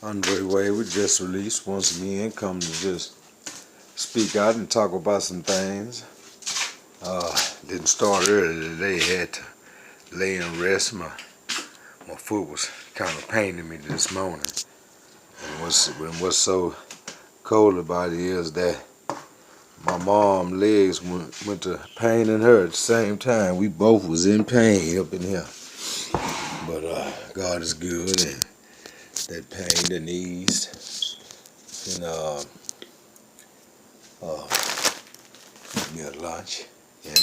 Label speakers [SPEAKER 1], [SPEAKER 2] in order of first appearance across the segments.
[SPEAKER 1] Andre Way was just released once again, come to just speak out and talk about some things. Didn't start early today, had to lay and rest. My foot was kind of paining me this morning. And what's so cold about it is that my mom's legs went to pain and her at the same time. We both was in pain up in here. But God is good, and that pain done eased. And me a lunch and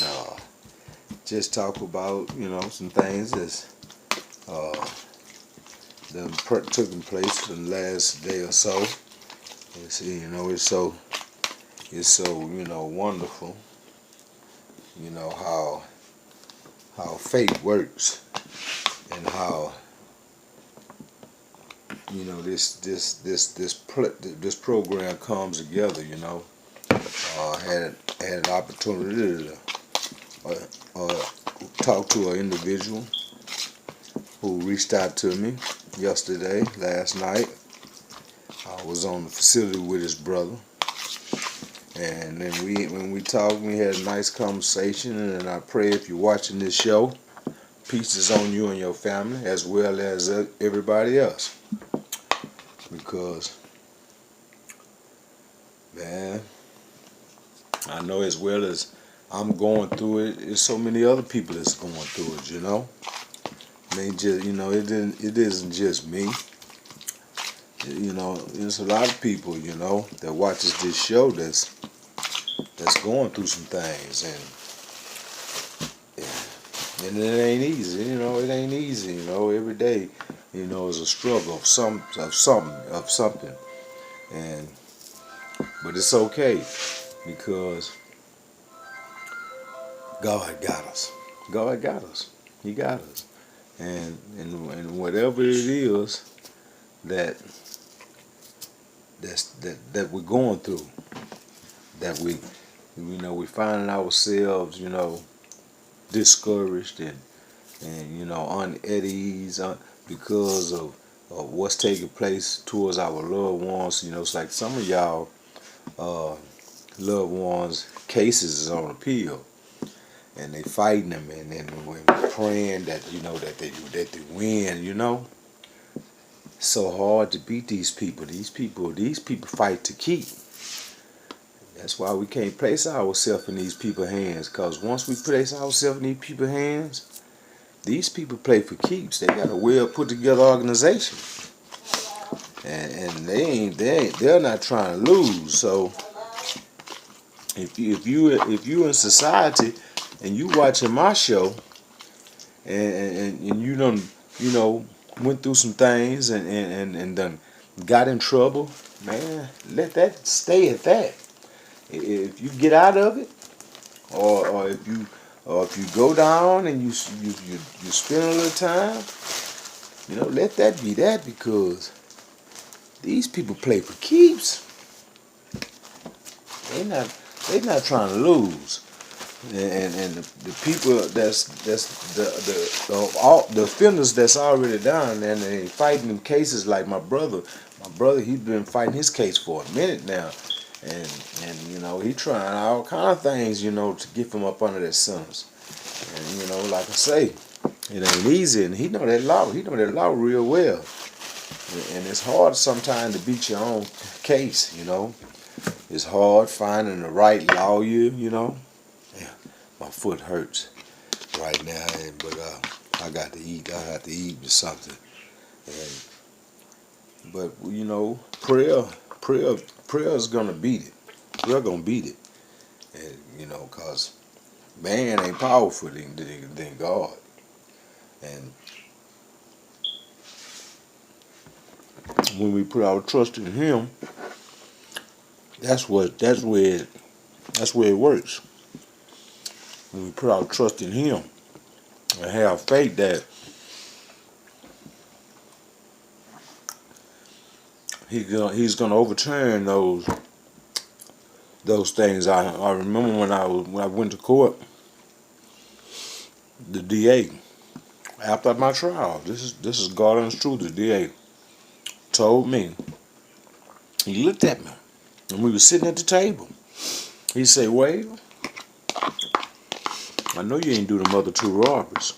[SPEAKER 1] just talk about some things that's taking place in the last day or so. And see, it's so wonderful. How fate works, and how this program comes together. Had an opportunity to talk to an individual who reached out to me last night. I was on the facility with his brother, and then when we talked, we had a nice conversation. And I pray, if you're watching this show, peace is on you and your family, as well as everybody else. Because, man, I know as well as I'm going through it, there's so many other people that's going through it, It ain't just, it isn't just me. There's a lot of people, that watches this show that's going through some things, and it ain't easy, it ain't easy, every day, is a struggle of something, but it's okay, because God got us. God got us. He got us. And whatever it is that we're going through, that we finding ourselves, discouraged and unease because of what's taking place towards our loved ones. It's like some of y'all loved ones' cases is on appeal, and they fighting them, and then we're praying that that they win. It's so hard to beat these people. These people fight to keep. That's why we can't place ourselves in these people's hands, because once we place ourselves in these people's hands, these people play for keeps. They got a well put together organization, and they're not trying to lose. So if you in society and you watching my show, and you don't went through some things, and done got in trouble, man, let that stay at that. If you get out of it, or if you go down and you spend a little time, let that be that, because these people play for keeps. They not trying to lose. And the people that's the offenders that's already down there, and they fighting in cases like my brother. He's been fighting his case for a minute now, and he trying all kind of things, to get him up under that sentence. And like I say, it ain't easy, and he know that law real well. And it's hard sometimes to beat your own case. It's hard finding the right lawyer. Yeah, my foot hurts right now, but I got to eat. I have to eat something. But prayer is gonna beat it. Prayer gonna beat it, and cause man ain't powerful than God. And when we put our trust in Him, that's where it works. When we put our trust in Him and have faith that He's gonna overturn those things. I remember when I went to court, the DA, after my trial, this is God honest truth, the DA told me, he looked at me, and we were sitting at the table. He said, "Well, I know you ain't do them other two robberies."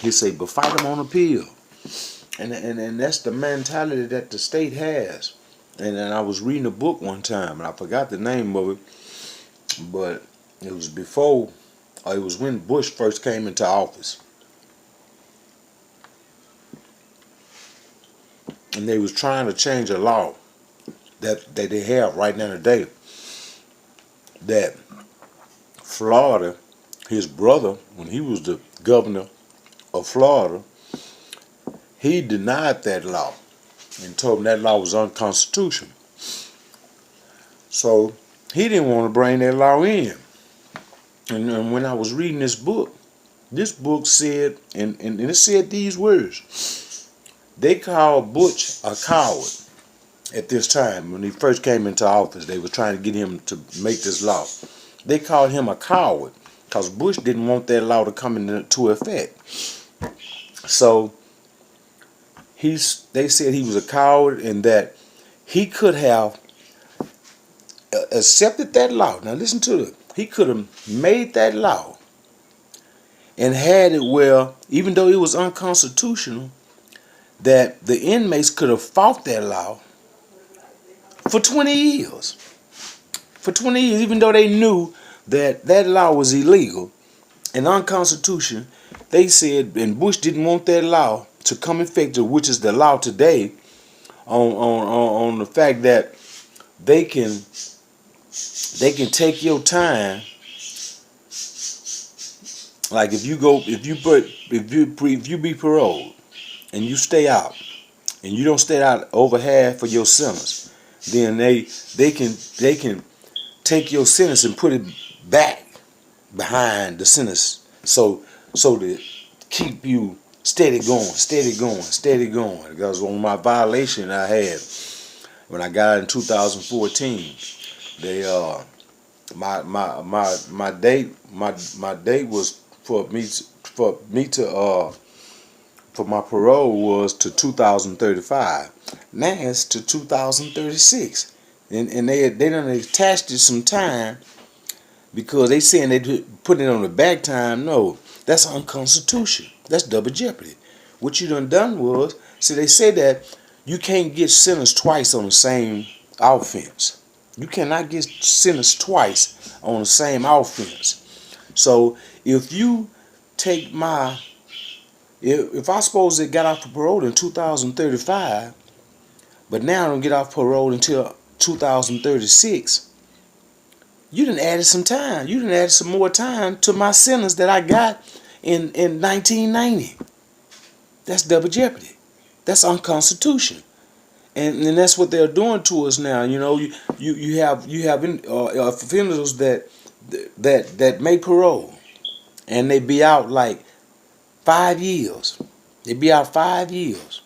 [SPEAKER 1] He said, "But fight them on appeal." And that's the mentality that the state has. And then I was reading a book one time, and I forgot the name of it, but it was before, or it was when Bush first came into office. And they was trying to change a law that they have right now today, that Florida, his brother, when he was the governor of Florida, he denied that law and told him that law was unconstitutional. So he didn't want to bring that law in. And when I was reading this book said, and it said these words: they called Bush a coward at this time when he first came into office. They were trying to get him to make this law. They called him a coward because Bush didn't want that law to come into effect. So they said he was a coward and that he could have accepted that law. Now listen to it. He could have made that law and had it where, even though it was unconstitutional, that the inmates could have fought that law for 20 years. For 20 years, even though they knew that that law was illegal and unconstitutional, they said, and Bush didn't want that law to come effective, which is the law today, on the fact that they can take your time. Like if you be paroled and you stay out and you don't stay out over half of your sentence, then they can take your sentence and put it back behind the sentence, so to keep you steady going. Because on my violation I had when I got out in 2014, they my date was for my parole was to 2035. Now it's to 2036, and they done attached it some time because they saying they put it on the back time. No, that's unconstitutional. That's double jeopardy. What you done was, see, they say that you can't get sentenced twice on the same offense. You cannot get sentenced twice on the same offense. So if you take if I suppose they got off parole in 2035, but now I don't get off parole until 2036, you done added some time. You done added some more time to my sentence that I got in 1990. That's double jeopardy. That's unconstitutional. And that's what they're doing to us now. You know, you have offenders that make parole, and they be out like 5 years. They be out 5 years.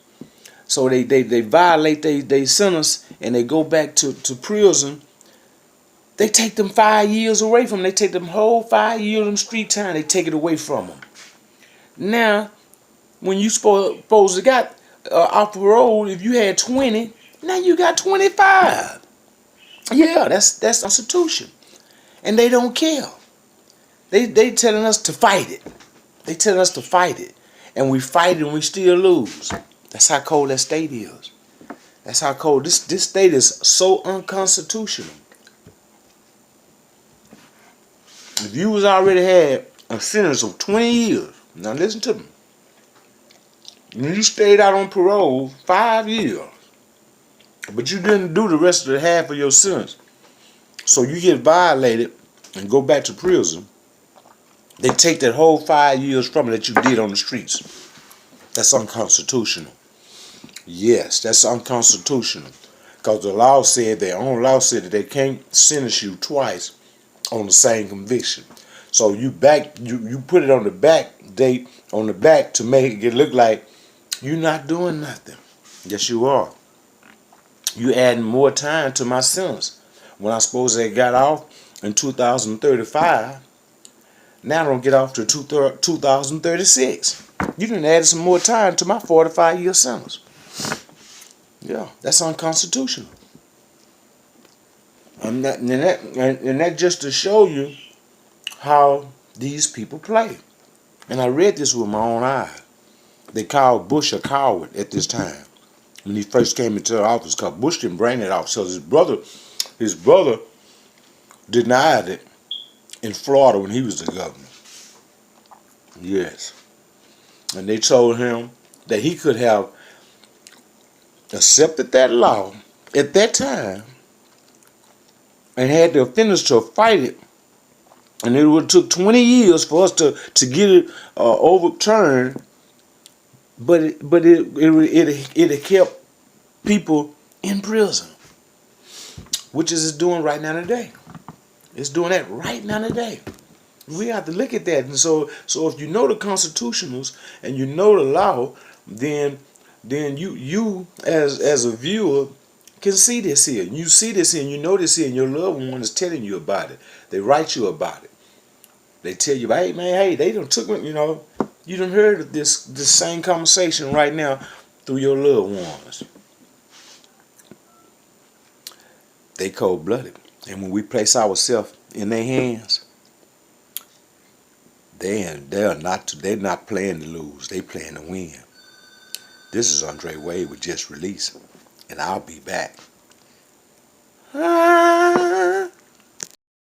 [SPEAKER 1] So they violate they sentence and they go back to prison. They take them 5 years away from them. They take them whole 5 years of them street time. They take it away from them. Now, when you supposed to got off parole, if you had 20, now you got 25. Yeah, that's Constitution, and they don't care. They telling us to fight it. They telling us to fight it, and we fight it and we still lose. That's how cold that state is. That's how cold this state is. So unconstitutional. If you was already had a sentence of 20 years, now listen to me. When you stayed out on parole 5 years, but you didn't do the rest of the half of your sentence, so you get violated and go back to prison, they take that whole 5 years from it that you did on the streets. That's unconstitutional. Yes, that's unconstitutional. Because the law said, their own law said that they can't sentence you twice on the same conviction. So you put it on the back date, on the back, to make it look like you're not doing nothing. Yes, you are. You adding more time to my sentence. When I suppose they got off in 2035, now I don't get off to 2036. You done added some more time to my 45-year sentence. Yeah, that's unconstitutional. And that just to show you how these people play. And I read this with my own eyes. They called Bush a coward at this time when he first came into office. Cause Bush didn't bring it off. So his brother denied it in Florida when he was the governor. Yes, and they told him that he could have accepted that law at that time and had the offenders to fight it, and it would have took 20 years for us to get it overturned. But it had kept people in prison, which is it's doing right now today. It's doing that right now today. We have to look at that. And so if you know the constitutionals and you know the law, then you as a viewer can see this here. You see this here and you know this here and your loved one is telling you about it. They write you about it. They tell you, hey man, hey, they done took me, you done heard of this same conversation right now through your loved ones. They cold blooded. And when we place ourselves in their hands, they're not playing to lose. They playing to win. This is Andre Wade with Just Release, and I'll be back.